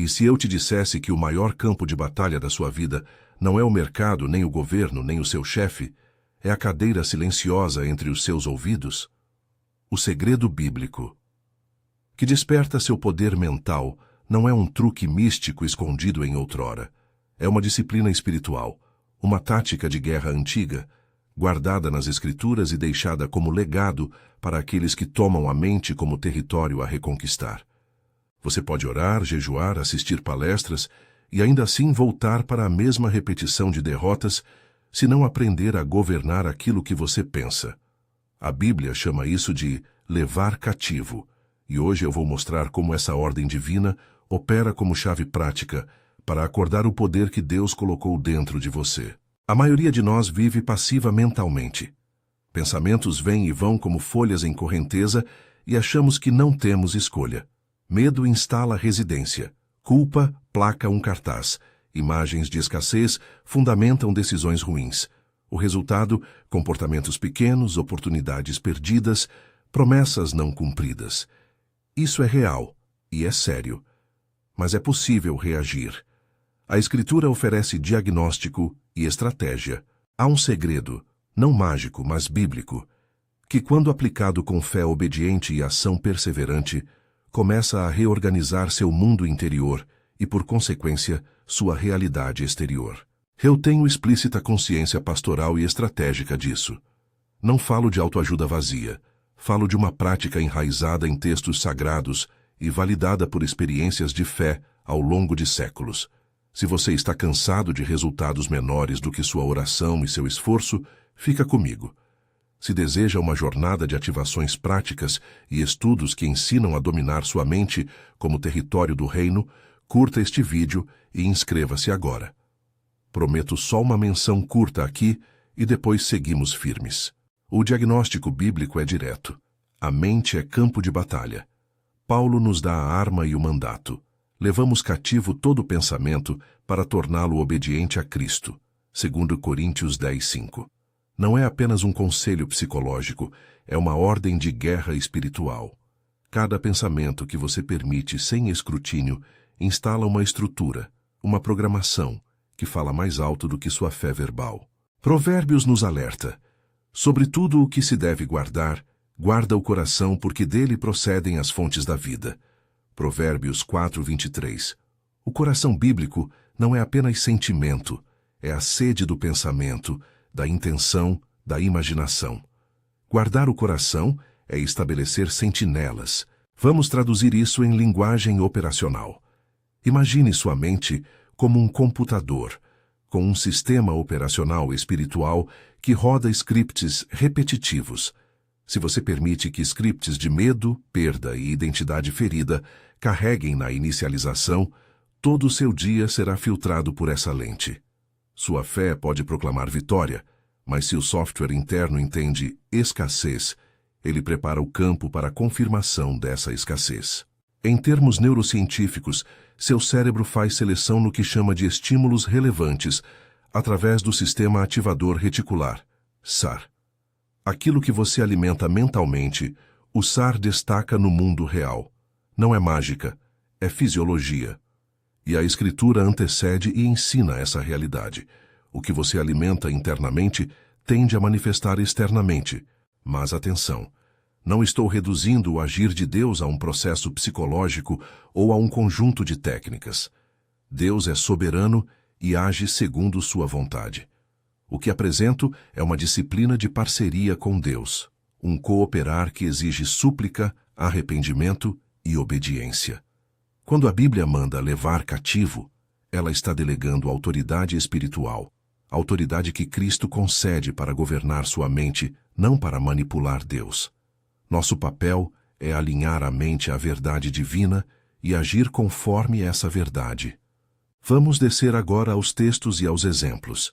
E se eu te dissesse que o maior campo de batalha da sua vida não é o mercado, nem o governo, nem o seu chefe, é a cadeira silenciosa entre os seus ouvidos? O segredo bíblico, que desperta seu poder mental, não é um truque místico escondido em outrora. É uma disciplina espiritual, uma tática de guerra antiga, guardada nas Escrituras e deixada como legado para aqueles que tomam a mente como território a reconquistar. Você pode orar, jejuar, assistir palestras e ainda assim voltar para a mesma repetição de derrotas se não aprender a governar aquilo que você pensa. A Bíblia chama isso de levar cativo, e hoje eu vou mostrar como essa ordem divina opera como chave prática para acordar o poder que Deus colocou dentro de você. A maioria de nós vive passiva mentalmente. Pensamentos vêm e vão como folhas em correnteza e achamos que não temos escolha. Medo instala residência. Culpa placa um cartaz. Imagens de escassez fundamentam decisões ruins. O resultado, comportamentos pequenos, oportunidades perdidas, promessas não cumpridas. Isso é real e é sério. Mas é possível reagir. A Escritura oferece diagnóstico e estratégia. Há um segredo, não mágico, mas bíblico, que quando aplicado com fé obediente e ação perseverante, começa a reorganizar seu mundo interior e, por consequência, sua realidade exterior. Eu tenho explícita consciência pastoral e estratégica disso. Não falo de autoajuda vazia. Falo de uma prática enraizada em textos sagrados e validada por experiências de fé ao longo de séculos. Se você está cansado de resultados menores do que sua oração e seu esforço, fica comigo. Se deseja uma jornada de ativações práticas e estudos que ensinam a dominar sua mente como território do reino, curta este vídeo e inscreva-se agora. Prometo só uma menção curta aqui e depois seguimos firmes. O diagnóstico bíblico é direto. A mente é campo de batalha. Paulo nos dá a arma e o mandato. Levamos cativo todo pensamento para torná-lo obediente a Cristo. 2 Coríntios 10:5. Não é apenas um conselho psicológico, é uma ordem de guerra espiritual. Cada pensamento que você permite sem escrutínio instala uma estrutura, uma programação, que fala mais alto do que sua fé verbal. Provérbios nos alerta. Sobre tudo o que se deve guardar, guarda o coração, porque dele procedem as fontes da vida. Provérbios 4:23. O coração bíblico não é apenas sentimento, é a sede do pensamento, da intenção, da imaginação. Guardar o coração é estabelecer sentinelas. Vamos traduzir isso em linguagem operacional. Imagine sua mente como um computador, com um sistema operacional espiritual que roda scripts repetitivos. Se você permite que scripts de medo, perda e identidade ferida carreguem na inicialização, todo o seu dia será filtrado por essa lente. Sua fé pode proclamar vitória, mas se o software interno entende escassez, ele prepara o campo para a confirmação dessa escassez. Em termos neurocientíficos, seu cérebro faz seleção no que chama de estímulos relevantes, através do sistema ativador reticular, SAR. Aquilo que você alimenta mentalmente, o SAR destaca no mundo real. Não é mágica, é fisiologia. E a Escritura antecede e ensina essa realidade. O que você alimenta internamente tende a manifestar externamente. Mas atenção, não estou reduzindo o agir de Deus a um processo psicológico ou a um conjunto de técnicas. Deus é soberano e age segundo sua vontade. O que apresento é uma disciplina de parceria com Deus, um cooperar que exige súplica, arrependimento e obediência. Quando a Bíblia manda levar cativo, ela está delegando autoridade espiritual, autoridade que Cristo concede para governar sua mente, não para manipular Deus. Nosso papel é alinhar a mente à verdade divina e agir conforme essa verdade. Vamos descer agora aos textos e aos exemplos.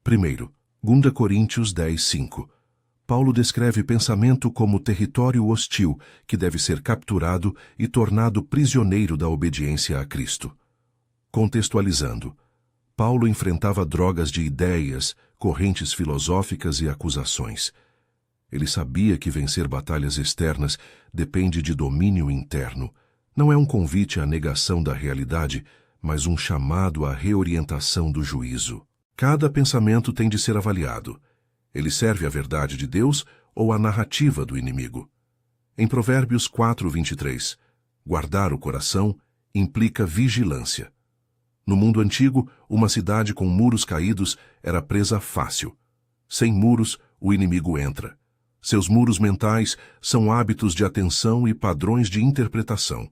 Primeiro, 2 Coríntios 10:5. Paulo descreve pensamento como território hostil que deve ser capturado e tornado prisioneiro da obediência a Cristo. Contextualizando, Paulo enfrentava drogas de ideias, correntes filosóficas e acusações. Ele sabia que vencer batalhas externas depende de domínio interno, Não é um convite à negação da realidade, mas um chamado à reorientação do juízo. Cada pensamento tem de ser avaliado. Ele serve à verdade de Deus ou à narrativa do inimigo? Em Provérbios 4:23, guardar o coração implica vigilância. No mundo antigo, uma cidade com muros caídos era presa fácil. Sem muros, o inimigo entra. Seus muros mentais são hábitos de atenção e padrões de interpretação.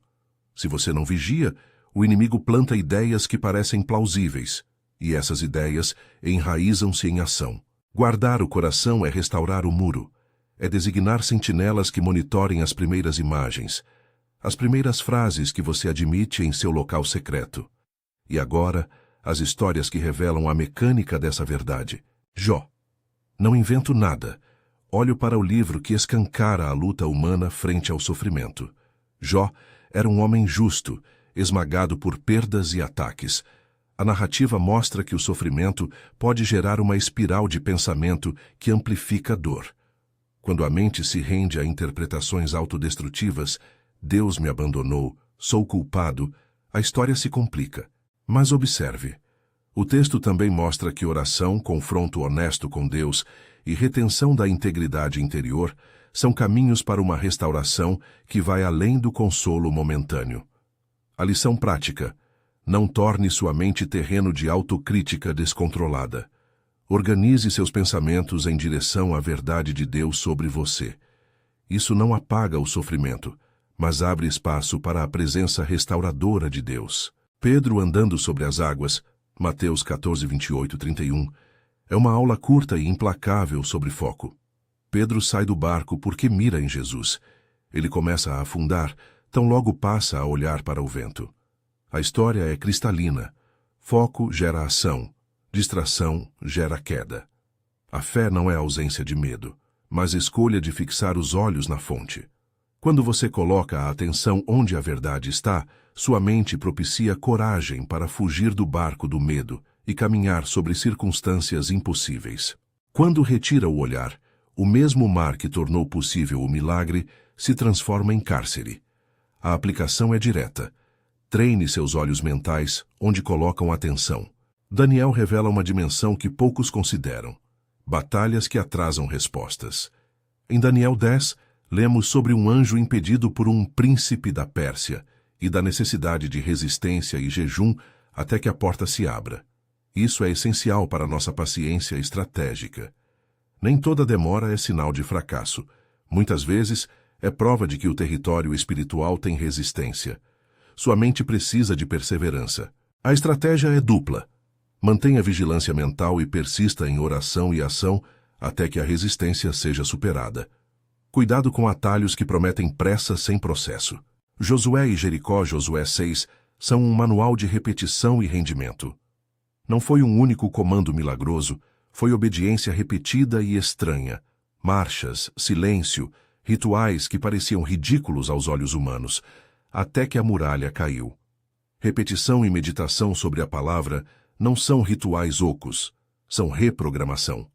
Se você não vigia, o inimigo planta ideias que parecem plausíveis, e essas ideias enraizam-se em ação. Guardar o coração é restaurar o muro, é designar sentinelas que monitorem as primeiras imagens, as primeiras frases que você admite em seu local secreto. E agora, as histórias que revelam a mecânica dessa verdade. Jó. Não invento nada. Olho para o livro que escancara a luta humana frente ao sofrimento. Jó era um homem justo, esmagado por perdas e ataques. A narrativa mostra que o sofrimento pode gerar uma espiral de pensamento que amplifica a dor. Quando a mente se rende a interpretações autodestrutivas, Deus me abandonou, sou culpado, a história se complica. Mas observe, o texto também mostra que oração, confronto honesto com Deus e retenção da integridade interior são caminhos para uma restauração que vai além do consolo momentâneo. A lição prática: não torne sua mente terreno de autocrítica descontrolada. Organize seus pensamentos em direção à verdade de Deus sobre você. Isso não apaga o sofrimento, mas abre espaço para a presença restauradora de Deus. Pedro andando sobre as águas, Mateus 14:28-31, é uma aula curta e implacável sobre foco. Pedro sai do barco porque mira em Jesus. Ele começa a afundar, tão logo passa a olhar para o vento. A história é cristalina. Foco gera ação, distração gera queda. A fé não é ausência de medo, mas escolha de fixar os olhos na fonte. Quando você coloca a atenção onde a verdade está, sua mente propicia coragem para fugir do barco do medo e caminhar sobre circunstâncias impossíveis. Quando retira o olhar, o mesmo mar que tornou possível o milagre se transforma em cárcere. A aplicação é direta. Treine seus olhos mentais onde colocam atenção. Daniel revela uma dimensão que poucos consideram: batalhas que atrasam respostas. Em Daniel 10, lemos sobre um anjo impedido por um príncipe da Pérsia e da necessidade de resistência e jejum até que a porta se abra. Isso é essencial para nossa paciência estratégica. Nem toda demora é sinal de fracasso. Muitas vezes, é prova de que o território espiritual tem resistência. Sua mente precisa de perseverança. A estratégia é dupla. Mantenha vigilância mental e persista em oração e ação até que a resistência seja superada. Cuidado com atalhos que prometem pressa sem processo. Josué e Jericó, Josué 6, são um manual de repetição e rendimento. Não foi um único comando milagroso, foi obediência repetida e estranha. Marchas, silêncio, rituais que pareciam ridículos aos olhos humanos, até que a muralha caiu. Repetição e meditação sobre a palavra não são rituais ocos, são reprogramação.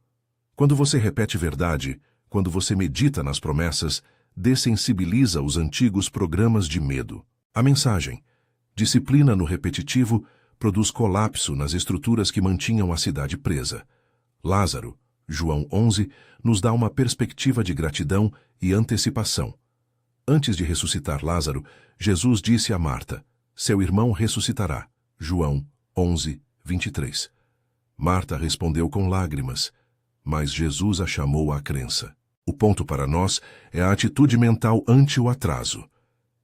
Quando você repete verdade, quando você medita nas promessas, dessensibiliza os antigos programas de medo. A mensagem: disciplina no repetitivo, produz colapso nas estruturas que mantinham a cidade presa. Lázaro, João 11, nos dá uma perspectiva de gratidão e antecipação. Antes de ressuscitar Lázaro, Jesus disse a Marta: seu irmão ressuscitará. João 11, 23. Marta respondeu com lágrimas, mas Jesus a chamou à crença. O ponto para nós é a atitude mental ante o atraso.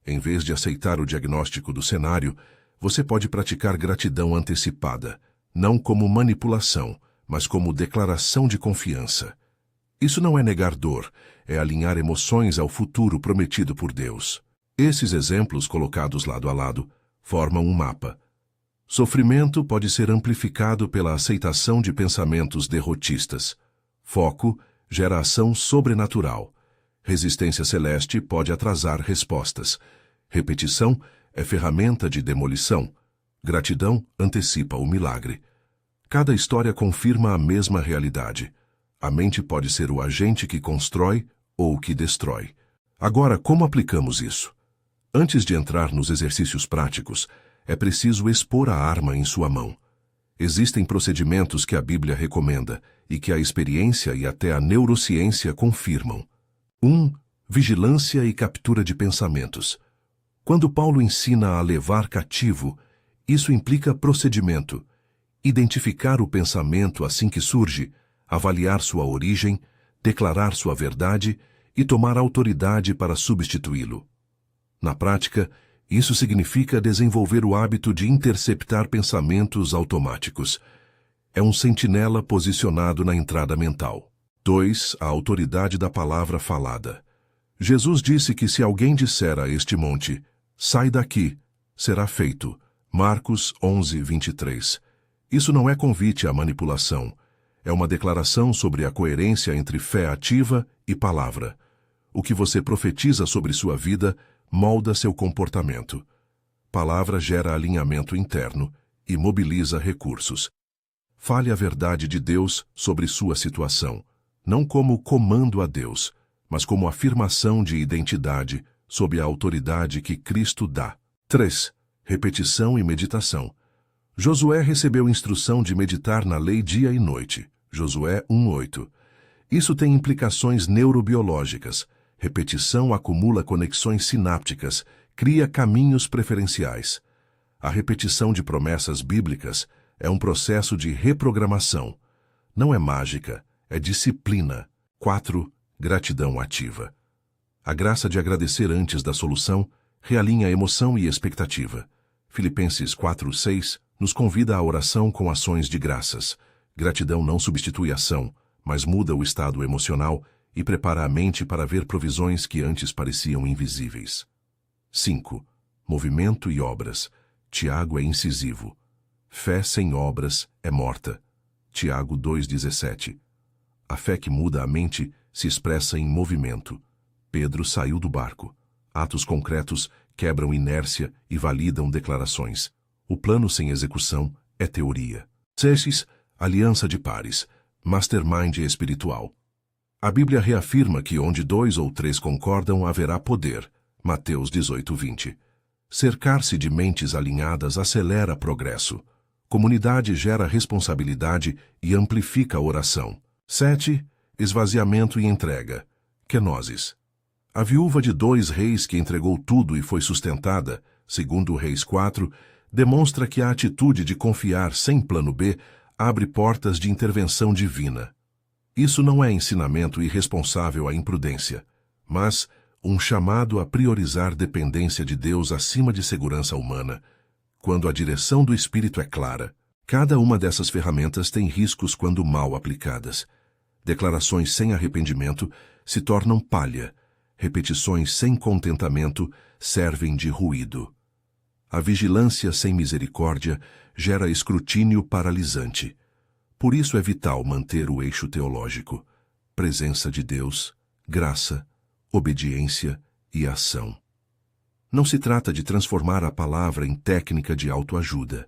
Em vez de aceitar o diagnóstico do cenário, você pode praticar gratidão antecipada, não como manipulação, mas como declaração de confiança. Isso não é negar dor, é alinhar emoções ao futuro prometido por Deus. Esses exemplos colocados lado a lado formam um mapa. Sofrimento pode ser amplificado pela aceitação de pensamentos derrotistas. Foco gera ação sobrenatural. Resistência celeste pode atrasar respostas. Repetição é ferramenta de demolição. Gratidão antecipa o milagre. Cada história confirma a mesma realidade. A mente pode ser o agente que constrói ou que destrói. Agora, como aplicamos isso? Antes de entrar nos exercícios práticos, é preciso expor a arma em sua mão. Existem procedimentos que a Bíblia recomenda e que a experiência e até a neurociência confirmam. 1. Vigilância e captura de pensamentos. Quando Paulo ensina a levar cativo, isso implica procedimento: identificar o pensamento assim que surge, avaliar sua origem, declarar sua verdade e tomar autoridade para substituí-lo. Na prática, isso significa desenvolver o hábito de interceptar pensamentos automáticos. É um sentinela posicionado na entrada mental. 2. A autoridade da palavra falada. Jesus disse que se alguém disser a este monte, sai daqui, será feito. Marcos 11, 23. Isso não é convite à manipulação. É uma declaração sobre a coerência entre fé ativa e palavra. O que você profetiza sobre sua vida molda seu comportamento. Palavra gera alinhamento interno e mobiliza recursos. Fale a verdade de Deus sobre sua situação, não como comando a Deus, mas como afirmação de identidade sob a autoridade que Cristo dá. 3. Repetição e meditação. Josué recebeu instrução de meditar na lei dia e noite. Josué 1:8. Isso tem implicações neurobiológicas. Repetição acumula conexões sinápticas, cria caminhos preferenciais. A repetição de promessas bíblicas é um processo de reprogramação. Não é mágica, é disciplina. 4. Gratidão ativa. A graça de agradecer antes da solução realinha emoção e expectativa. Filipenses 4:6 nos convida à oração com ações de graças. Gratidão não substitui ação, mas muda o estado emocional e prepara a mente para ver provisões que antes pareciam invisíveis. 5. Movimento e obras. Tiago é incisivo. Fé sem obras é morta. Tiago 2:17. A fé que muda a mente se expressa em movimento. Pedro saiu do barco. Atos concretos quebram inércia e validam declarações. O plano sem execução é teoria. 6. Aliança de pares. Mastermind espiritual. A Bíblia reafirma que onde 2 ou 3 concordam haverá poder. Mateus 18:20. Cercar-se de mentes alinhadas acelera progresso. Comunidade gera responsabilidade e amplifica a oração. 7. Esvaziamento e entrega. Kenosis. A viúva de 2 reis que entregou tudo e foi sustentada, segundo Reis 4, demonstra que a atitude de confiar sem plano B abre portas de intervenção divina. Isso não é ensinamento irresponsável à imprudência, mas um chamado a priorizar dependência de Deus acima de segurança humana. Quando a direção do Espírito é clara, cada uma dessas ferramentas tem riscos quando mal aplicadas. Declarações sem arrependimento se tornam palha. Repetições sem contentamento servem de ruído. A vigilância sem misericórdia gera escrutínio paralisante. Por isso é vital manter o eixo teológico: presença de Deus, graça, obediência e ação. Não se trata de transformar a palavra em técnica de autoajuda,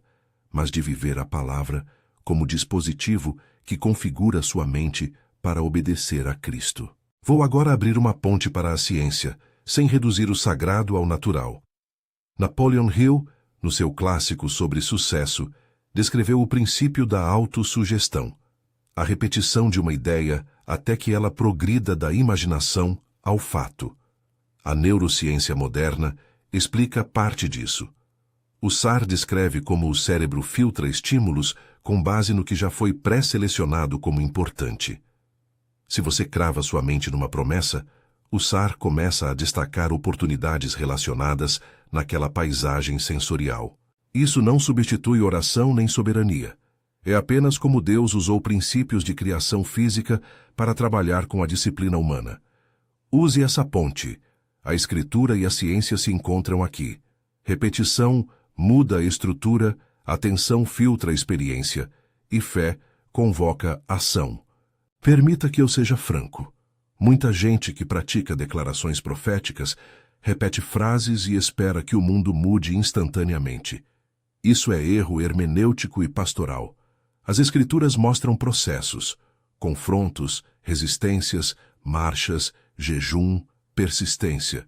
mas de viver a palavra como dispositivo que configura sua mente para obedecer a Cristo. Vou agora abrir uma ponte para a ciência, sem reduzir o sagrado ao natural. Napoleon Hill, no seu clássico sobre sucesso, descreveu o princípio da autossugestão, a repetição de uma ideia até que ela progrida da imaginação ao fato. A neurociência moderna explica parte disso. O SAR descreve como o cérebro filtra estímulos com base no que já foi pré-selecionado como importante. Se você crava sua mente numa promessa, o SAR começa a destacar oportunidades relacionadas naquela paisagem sensorial. Isso não substitui oração nem soberania. É apenas como Deus usou princípios de criação física para trabalhar com a disciplina humana. Use essa ponte. A Escritura e a ciência se encontram aqui. Repetição muda a estrutura, atenção filtra a experiência, e fé convoca ação. Permita que eu seja franco. Muita gente que pratica declarações proféticas repete frases e espera que o mundo mude instantaneamente. Isso é erro hermenêutico e pastoral. As Escrituras mostram processos, confrontos, resistências, marchas, jejum, persistência.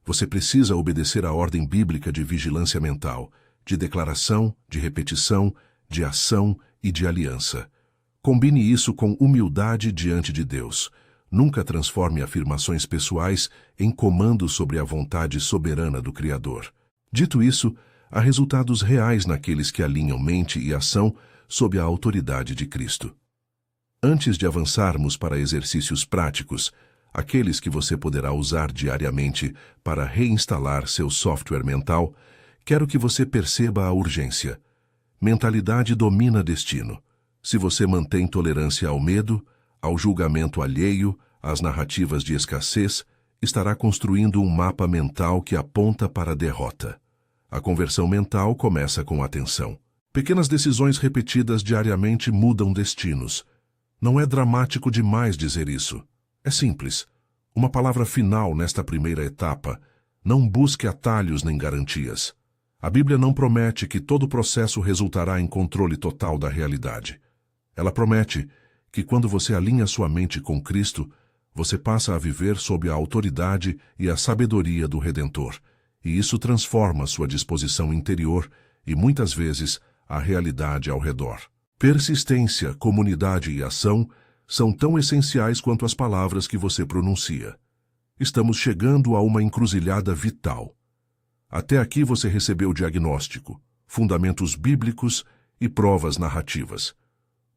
Você precisa obedecer à ordem bíblica de vigilância mental, de declaração, de repetição, de ação e de aliança. Combine isso com humildade diante de Deus. Nunca transforme afirmações pessoais em comando sobre a vontade soberana do Criador. Dito isso, há resultados reais naqueles que alinham mente e ação sob a autoridade de Cristo. Antes de avançarmos para exercícios práticos, aqueles que você poderá usar diariamente para reinstalar seu software mental, quero que você perceba a urgência. Mentalidade domina destino. Se você mantém tolerância ao medo, ao julgamento alheio, às narrativas de escassez, estará construindo um mapa mental que aponta para a derrota. A conversão mental começa com atenção. Pequenas decisões repetidas diariamente mudam destinos. Não é dramático demais dizer isso. É simples. Uma palavra final nesta primeira etapa. Não busque atalhos nem garantias. A Bíblia não promete que todo o processo resultará em controle total da realidade. Ela promete que quando você alinha sua mente com Cristo, você passa a viver sob a autoridade e a sabedoria do Redentor, e isso transforma sua disposição interior e, muitas vezes, a realidade ao redor. Persistência, comunidade e ação são tão essenciais quanto as palavras que você pronuncia. Estamos chegando a uma encruzilhada vital. Até aqui você recebeu diagnóstico, fundamentos bíblicos e provas narrativas.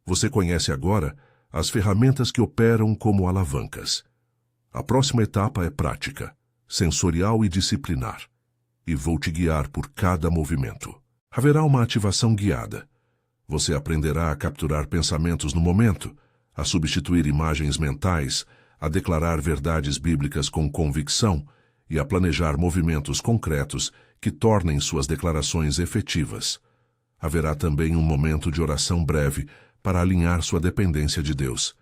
Você conhece agora as ferramentas que operam como alavancas. A próxima etapa é prática, sensorial e disciplinar, e vou te guiar por cada movimento. Haverá uma ativação guiada. Você aprenderá a capturar pensamentos no momento, a substituir imagens mentais, a declarar verdades bíblicas com convicção e a planejar movimentos concretos que tornem suas declarações efetivas. Haverá também um momento de oração breve para alinhar sua dependência de Deus,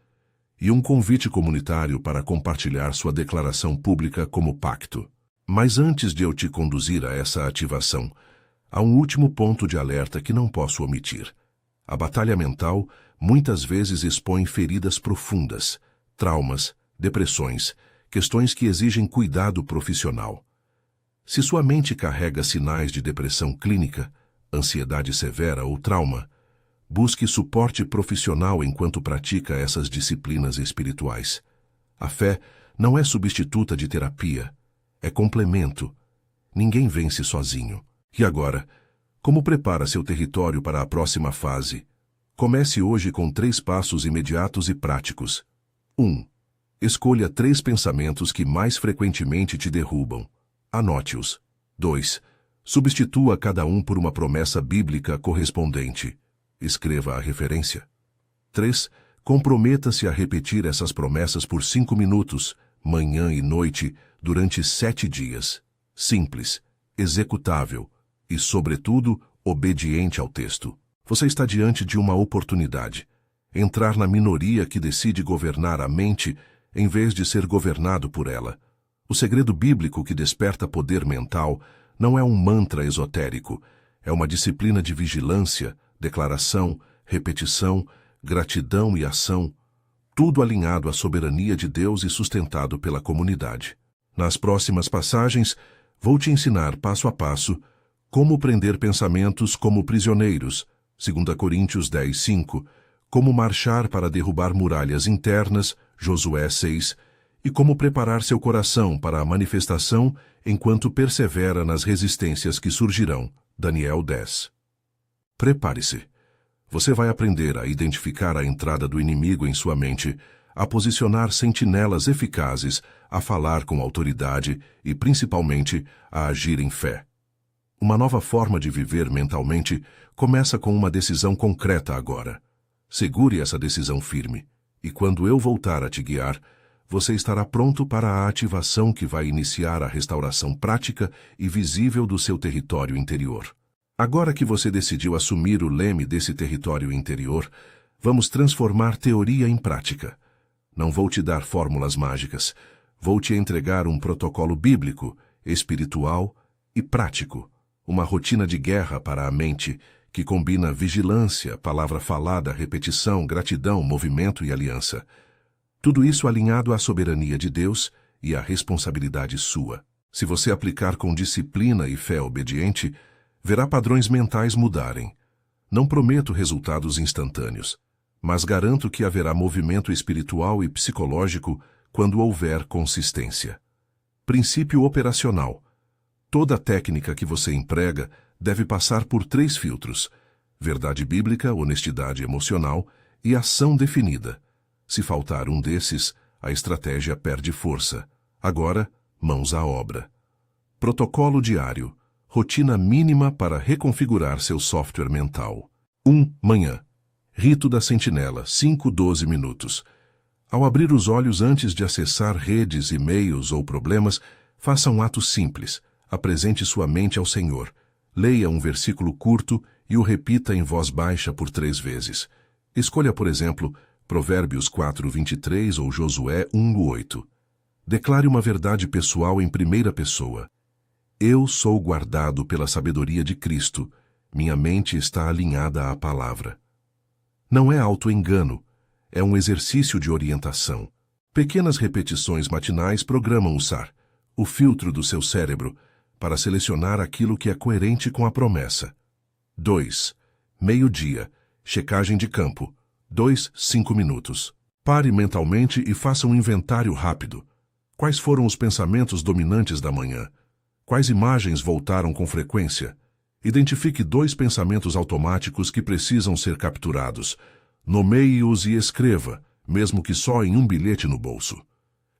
e um convite comunitário para compartilhar sua declaração pública como pacto. Mas antes de eu te conduzir a essa ativação, há um último ponto de alerta que não posso omitir. A batalha mental muitas vezes expõe feridas profundas, traumas, depressões, questões que exigem cuidado profissional. Se sua mente carrega sinais de depressão clínica, ansiedade severa ou trauma, busque suporte profissional enquanto pratica essas disciplinas espirituais. A fé não é substituta de terapia, é complemento. Ninguém vence sozinho. E agora, como prepara seu território para a próxima fase? Comece hoje com 3 passos imediatos e práticos. 1. Escolha 3 pensamentos que mais frequentemente te derrubam. Anote-os. 2. Substitua cada um por uma promessa bíblica correspondente. Escreva a referência. 3. Comprometa-se a repetir essas promessas por 5 minutos, manhã e noite, durante 7 dias. Simples, executável e, sobretudo, obediente ao texto. Você está diante de uma oportunidade. Entrar na minoria que decide governar a mente em vez de ser governado por ela. O segredo bíblico que desperta poder mental não é um mantra esotérico, é uma disciplina de vigilância, declaração, repetição, gratidão e ação, tudo alinhado à soberania de Deus e sustentado pela comunidade. Nas próximas passagens, vou te ensinar passo a passo como prender pensamentos como prisioneiros, 2 Coríntios 10:5, como marchar para derrubar muralhas internas, Josué 6, e como preparar seu coração para a manifestação enquanto persevera nas resistências que surgirão, Daniel 10. Prepare-se. Você vai aprender a identificar a entrada do inimigo em sua mente, a posicionar sentinelas eficazes, a falar com autoridade e, principalmente, a agir em fé. Uma nova forma de viver mentalmente começa com uma decisão concreta agora. Segure essa decisão firme, e quando eu voltar a te guiar, você estará pronto para a ativação que vai iniciar a restauração prática e visível do seu território interior. Agora que você decidiu assumir o leme desse território interior, vamos transformar teoria em prática. Não vou te dar fórmulas mágicas. Vou te entregar um protocolo bíblico, espiritual e prático. Uma rotina de guerra para a mente que combina vigilância, palavra falada, repetição, gratidão, movimento e aliança. Tudo isso alinhado à soberania de Deus e à responsabilidade sua. Se você aplicar com disciplina e fé obediente, verá padrões mentais mudarem. Não prometo resultados instantâneos, mas garanto que haverá movimento espiritual e psicológico quando houver consistência. Princípio operacional. Toda técnica que você emprega deve passar por 3 filtros: verdade bíblica, honestidade emocional e ação definida. Se faltar um desses, a estratégia perde força. Agora, mãos à obra. Protocolo diário. Rotina mínima para reconfigurar seu software mental. 1. Manhã. Rito da sentinela, 5-12 minutos. Ao abrir os olhos antes de acessar redes, e-mails ou problemas, faça um ato simples. Apresente sua mente ao Senhor. Leia um versículo curto e o repita em voz baixa por 3 vezes. Escolha, por exemplo, Provérbios 4:23 ou Josué 1:8. Declare uma verdade pessoal em primeira pessoa. Eu sou guardado pela sabedoria de Cristo. Minha mente está alinhada à palavra. Não é auto-engano, é um exercício de orientação. Pequenas repetições matinais programam o SAR, o filtro do seu cérebro, para selecionar aquilo que é coerente com a promessa. 2. Meio-dia. Checagem de campo. 5 minutos. Pare mentalmente e faça um inventário rápido. Quais foram os pensamentos dominantes da manhã? Quais imagens voltaram com frequência? Identifique 2 pensamentos automáticos que precisam ser capturados. Nomeie-os e escreva, mesmo que só em um bilhete no bolso.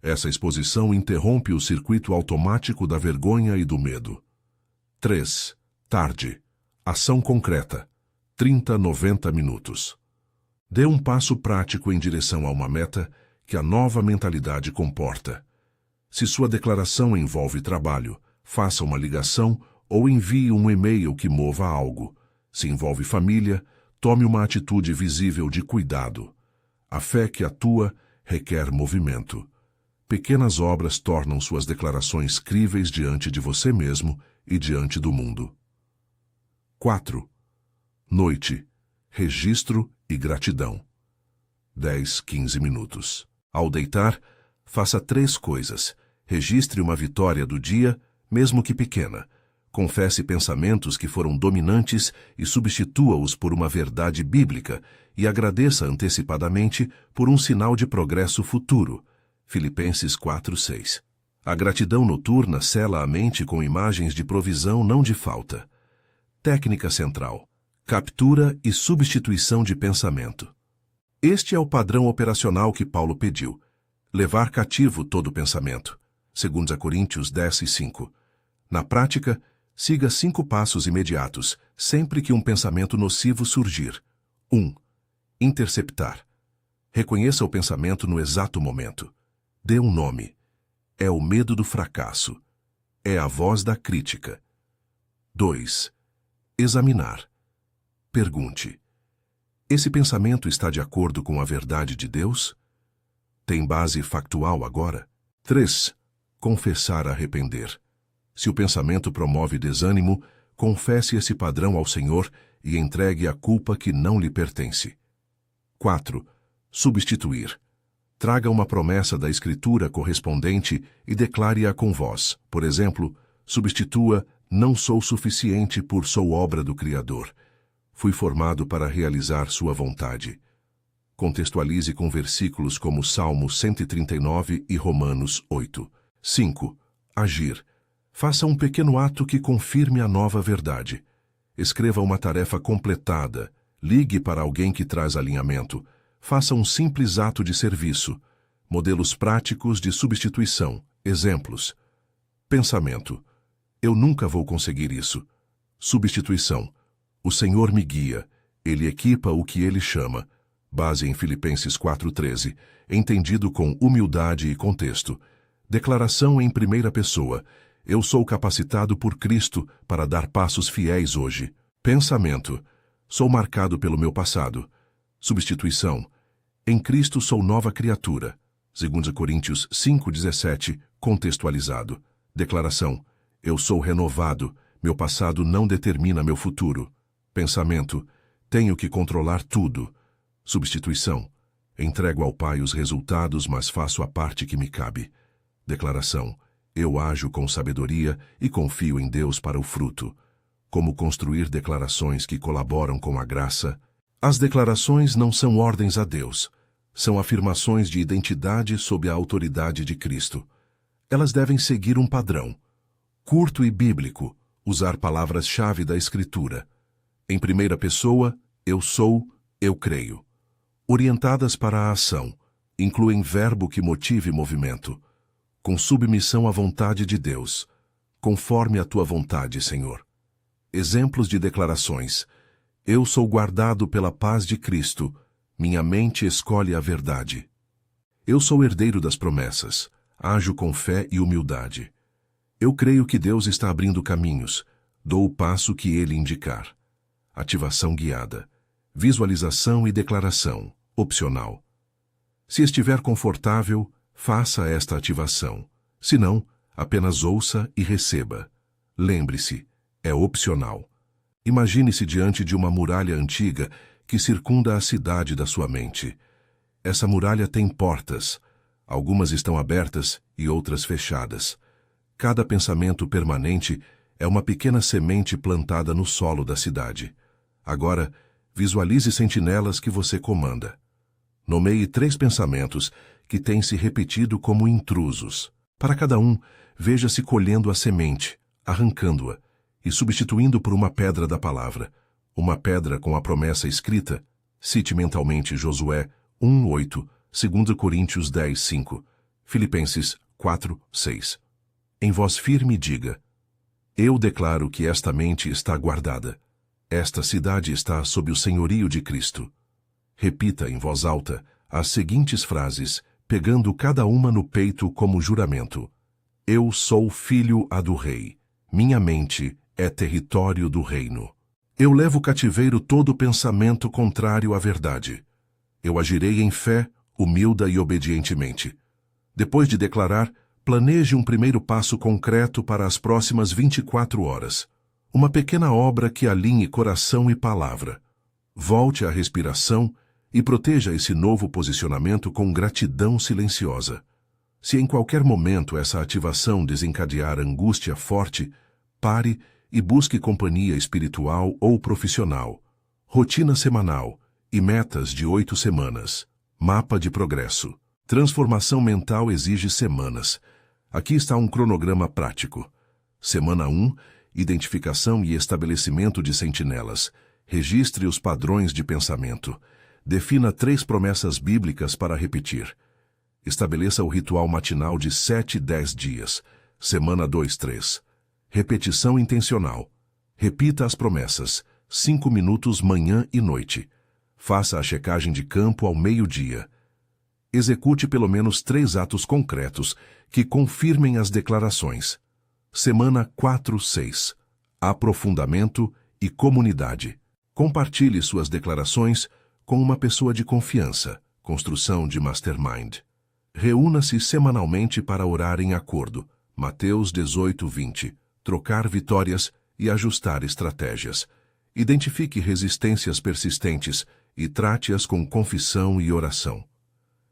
Essa exposição interrompe o circuito automático da vergonha e do medo. 3. Tarde. Ação concreta. 30-90 minutos. Dê um passo prático em direção a uma meta que a nova mentalidade comporta. Se sua declaração envolve trabalho, faça uma ligação ou envie um e-mail que mova algo. Se envolve família, tome uma atitude visível de cuidado. A fé que atua requer movimento. Pequenas obras tornam suas declarações críveis diante de você mesmo e diante do mundo. 4. Noite. Registro e gratidão. 10-15 minutos. Ao deitar, faça 3 coisas. Registre uma vitória do dia, mesmo que pequena. Confesse pensamentos que foram dominantes e substitua-os por uma verdade bíblica e agradeça antecipadamente por um sinal de progresso futuro. Filipenses 4:6. A gratidão noturna sela a mente com imagens de provisão, não de falta. Técnica central. Captura e substituição de pensamento. Este é o padrão operacional que Paulo pediu. Levar cativo todo pensamento. 2 Coríntios 10:5. Na prática, siga 5 passos imediatos, sempre que um pensamento nocivo surgir. 1. Interceptar. Reconheça o pensamento no exato momento. Dê um nome. É o medo do fracasso. É a voz da crítica. 2. Examinar. Pergunte: esse pensamento está de acordo com a verdade de Deus? Tem base factual agora? 3. Confessar arrepender. Se o pensamento promove desânimo, confesse esse padrão ao Senhor e entregue a culpa que não lhe pertence. 4. Substituir. Traga uma promessa da Escritura correspondente e declare-a com voz. Por exemplo, substitua: não sou suficiente por sou obra do Criador. Fui formado para realizar sua vontade. Contextualize com versículos como Salmo 139 e Romanos 8. 5. Agir. Faça um pequeno ato que confirme a nova verdade. Escreva uma tarefa completada. Ligue para alguém que traz alinhamento. Faça um simples ato de serviço. Modelos práticos de substituição. Exemplos. Pensamento: eu nunca vou conseguir isso. Substituição: o Senhor me guia. Ele equipa o que Ele chama. Base em Filipenses 4:13. Entendido com humildade e contexto. Declaração em primeira pessoa: eu sou capacitado por Cristo para dar passos fiéis hoje. Pensamento: sou marcado pelo meu passado. Substituição: em Cristo sou nova criatura. 2 Coríntios 5:17, contextualizado. Declaração: eu sou renovado. Meu passado não determina meu futuro. Pensamento: tenho que controlar tudo. Substituição: entrego ao Pai os resultados, mas faço a parte que me cabe. Declaração: Eu ajo com sabedoria e confio em Deus para o fruto. Como construir declarações que colaboram com a graça? As declarações não são ordens a Deus. São afirmações de identidade sob a autoridade de Cristo. Elas devem seguir um padrão. Curto e bíblico, usar palavras-chave da Escritura. Em primeira pessoa, eu sou, eu creio. Orientadas para a ação, incluem verbo que motive movimento. Com submissão à vontade de Deus. Conforme a tua vontade, Senhor. Exemplos de declarações. Eu sou guardado pela paz de Cristo. Minha mente escolhe a verdade. Eu sou herdeiro das promessas. Ajo com fé e humildade. Eu creio que Deus está abrindo caminhos. Dou o passo que Ele indicar. Ativação guiada. Visualização e declaração. Opcional. Se estiver confortável, faça esta ativação. Se não, apenas ouça e receba. Lembre-se, é opcional. Imagine-se diante de uma muralha antiga que circunda a cidade da sua mente. Essa muralha tem portas. Algumas estão abertas e outras fechadas. Cada pensamento permanente é uma pequena semente plantada no solo da cidade. Agora, visualize sentinelas que você comanda. Nomeie 3 pensamentos que têm se repetido como intrusos. Para cada um, veja-se colhendo a semente, arrancando-a e substituindo por uma pedra da palavra, uma pedra com a promessa escrita. Cite mentalmente Josué 1:8, 2 Coríntios 10:5, Filipenses 4:6. Em voz firme diga: eu declaro que esta mente está guardada. Esta cidade está sob o senhorio de Cristo. Repita em voz alta as seguintes frases, pegando cada uma no peito como juramento. Eu sou filho do rei. Minha mente é território do reino. Eu levo cativeiro todo pensamento contrário à verdade. Eu agirei em fé, humilda e obedientemente. Depois de declarar, planeje um primeiro passo concreto para as próximas 24 horas. Uma pequena obra que alinhe coração e palavra. Volte à respiração e proteja esse novo posicionamento com gratidão silenciosa. Se em qualquer momento essa ativação desencadear angústia forte, pare e busque companhia espiritual ou profissional. Rotina semanal e metas de 8 semanas. Mapa de progresso. Transformação mental exige semanas. Aqui está um cronograma prático. Semana 1, identificação e estabelecimento de sentinelas. Registre os padrões de pensamento. Defina 3 promessas bíblicas para repetir. Estabeleça o ritual matinal de 7 e 10 dias. Semana 2, 3. Repetição intencional. Repita as promessas. 5 minutos manhã e noite. Faça a checagem de campo ao meio-dia. Execute pelo menos 3 atos concretos que confirmem as declarações. Semana 4, 6. Aprofundamento e comunidade. Compartilhe suas declarações com uma pessoa de confiança. Construção de mastermind. Reúna-se semanalmente para orar em acordo. Mateus 18, 20. Trocar vitórias e ajustar estratégias. Identifique resistências persistentes e trate-as com confissão e oração.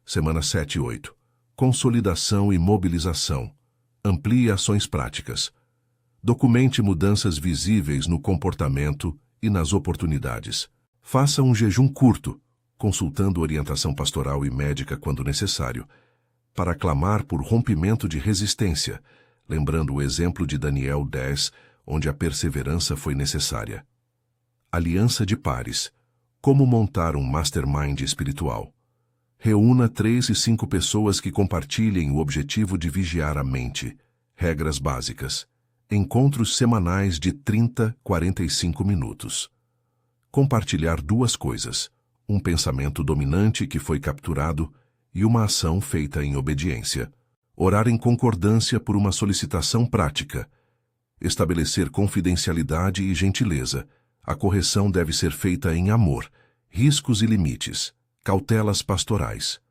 Semana 7 e 8. Consolidação e mobilização. Amplie ações práticas. Documente mudanças visíveis no comportamento e nas oportunidades. Faça um jejum curto, consultando orientação pastoral e médica quando necessário, para clamar por rompimento de resistência, lembrando o exemplo de Daniel 10, onde a perseverança foi necessária. Aliança de pares. Como montar um mastermind espiritual. Reúna 3 e 5 pessoas que compartilhem o objetivo de vigiar a mente. Regras básicas. Encontros semanais de 30 a 45 minutos. Compartilhar 2 coisas. Um pensamento dominante que foi capturado e uma ação feita em obediência. Orar em concordância por uma solicitação prática. Estabelecer confidencialidade e gentileza. A correção deve ser feita em amor. Riscos e limites. Cautelas pastorais.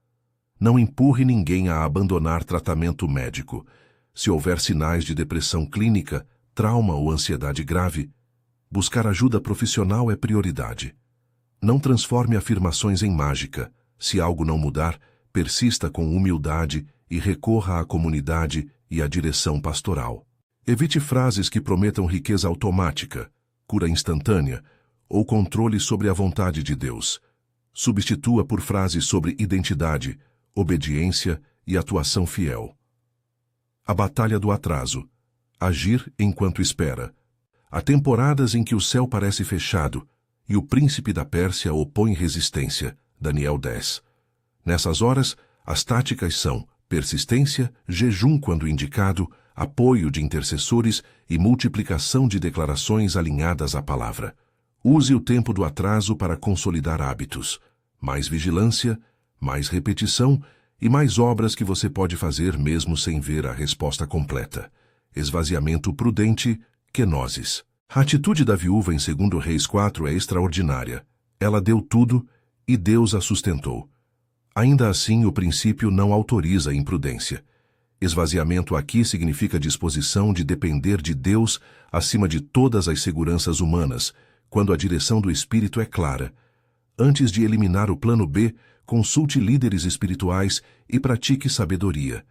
Não empurre ninguém a abandonar tratamento médico. Se houver sinais de depressão clínica, trauma ou ansiedade grave, buscar ajuda profissional é prioridade. Não transforme afirmações em mágica. Se algo não mudar, persista com humildade e recorra à comunidade e a direção pastoral. Evite frases que prometam riqueza automática, cura instantânea ou controle sobre a vontade de Deus. Substitua por frases sobre identidade, obediência e atuação fiel. A batalha do atraso. Agir enquanto espera. Há temporadas em que o céu parece fechado e o príncipe da Pérsia opõe resistência. Daniel 10. Nessas horas, as táticas são persistência, jejum quando indicado, apoio de intercessores e multiplicação de declarações alinhadas à palavra. Use o tempo do atraso para consolidar hábitos. Mais vigilância, mais repetição e mais obras que você pode fazer mesmo sem ver a resposta completa. Esvaziamento prudente, kenosis. A atitude da viúva em 2 Reis 4 é extraordinária. Ela deu tudo e Deus a sustentou. Ainda assim, o princípio não autoriza a imprudência. Esvaziamento aqui significa disposição de depender de Deus acima de todas as seguranças humanas, quando a direção do Espírito é clara. Antes de eliminar o plano B, consulte líderes espirituais e pratique sabedoria.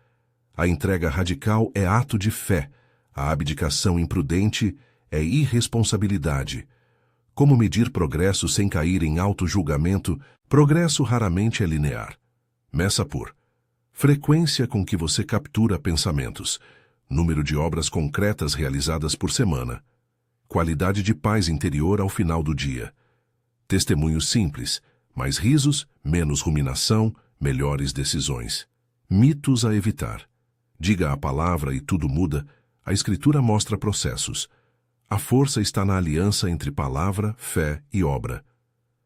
A entrega radical é ato de fé. A abdicação imprudente é irresponsabilidade. Como medir progresso sem cair em auto-julgamento? Progresso raramente é linear. Meça por frequência com que você captura pensamentos, número de obras concretas realizadas por semana, qualidade de paz interior ao final do dia, testemunhos simples, mais risos, menos ruminação, melhores decisões. Mitos a evitar. Diga a palavra e tudo muda. A Escritura mostra processos. A força está na aliança entre palavra, fé e obra.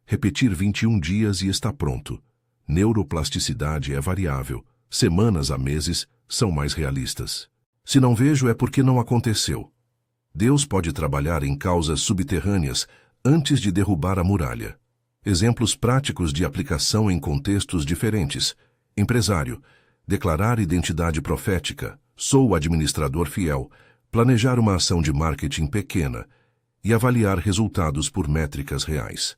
Repetir 21 dias e está pronto. Neuroplasticidade é variável. Semanas a meses são mais realistas. Se não vejo é porque não aconteceu. Deus pode trabalhar em causas subterrâneas antes de derrubar a muralha. Exemplos práticos de aplicação em contextos diferentes. Empresário. Declarar identidade profética. Sou administrador fiel. Planejar uma ação de marketing pequena e avaliar resultados por métricas reais.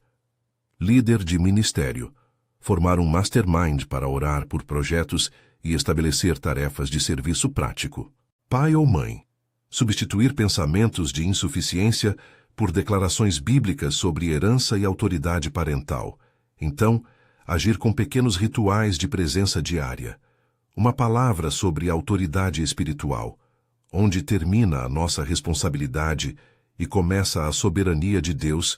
Líder de ministério. Formar um mastermind para orar por projetos e estabelecer tarefas de serviço prático. Pai ou mãe. Substituir pensamentos de insuficiência por declarações bíblicas sobre herança e autoridade parental. Então, agir com pequenos rituais de presença diária. Uma palavra sobre autoridade espiritual, onde termina a nossa responsabilidade e começa a soberania de Deus.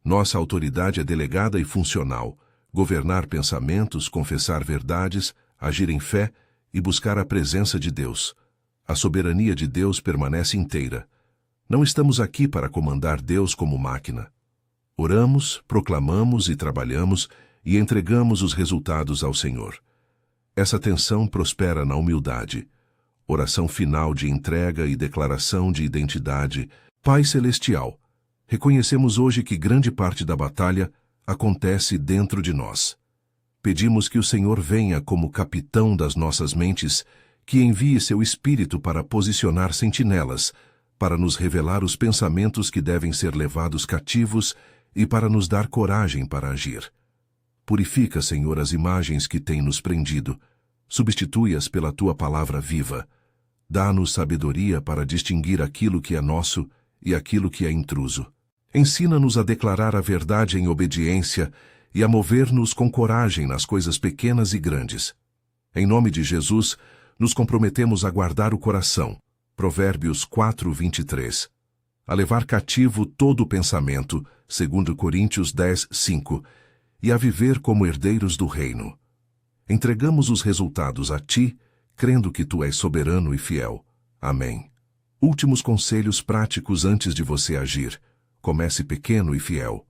Nossa autoridade é delegada e funcional. Governar pensamentos, confessar verdades, agir em fé e buscar a presença de Deus. A soberania de Deus permanece inteira. Não estamos aqui para comandar Deus como máquina. Oramos, proclamamos e trabalhamos e entregamos os resultados ao Senhor. Essa tensão prospera na humildade. Oração final de entrega e declaração de identidade. Pai Celestial, reconhecemos hoje que grande parte da batalha acontece dentro de nós. Pedimos que o Senhor venha como capitão das nossas mentes, que envie seu Espírito para posicionar sentinelas, para nos revelar os pensamentos que devem ser levados cativos e para nos dar coragem para agir. Purifica, Senhor, as imagens que têm nos prendido. Substitui-as pela Tua palavra viva. Dá-nos sabedoria para distinguir aquilo que é nosso e aquilo que é intruso. Ensina-nos a declarar a verdade em obediência e a mover-nos com coragem nas coisas pequenas e grandes. Em nome de Jesus, nos comprometemos a guardar o coração. Provérbios 4:23. A levar cativo todo o pensamento, 2 Coríntios 10:5, e a viver como herdeiros do reino. Entregamos os resultados a Ti, crendo que Tu és soberano e fiel. Amém. Últimos conselhos práticos antes de você agir. Comece pequeno e fiel.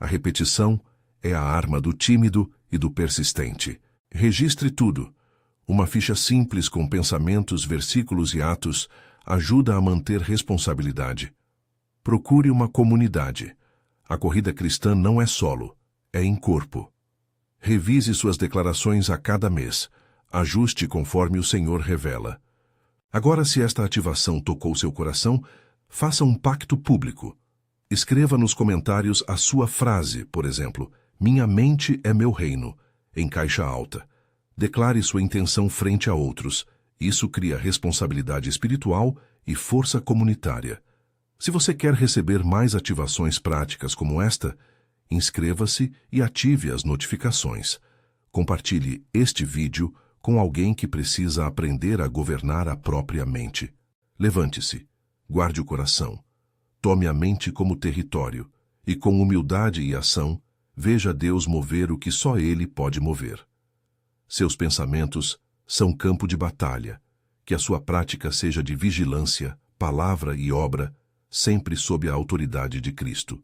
A repetição é a arma do tímido e do persistente. Registre tudo. Uma ficha simples com pensamentos, versículos e atos ajuda a manter responsabilidade. Procure uma comunidade. A corrida cristã não é solo, é em corpo. Revise suas declarações a cada mês. Ajuste conforme o Senhor revela. Agora, se esta ativação tocou seu coração, faça um pacto público. Escreva nos comentários a sua frase, por exemplo, "Minha mente é meu reino", em caixa alta. Declare sua intenção frente a outros. Isso cria responsabilidade espiritual e força comunitária. Se você quer receber mais ativações práticas como esta, inscreva-se e ative as notificações. Compartilhe este vídeo com alguém que precisa aprender a governar a própria mente. Levante-se, guarde o coração, tome a mente como território e, com humildade e ação, veja Deus mover o que só Ele pode mover. Seus pensamentos são campo de batalha. Que a sua prática seja de vigilância, palavra e obra, sempre sob a autoridade de Cristo.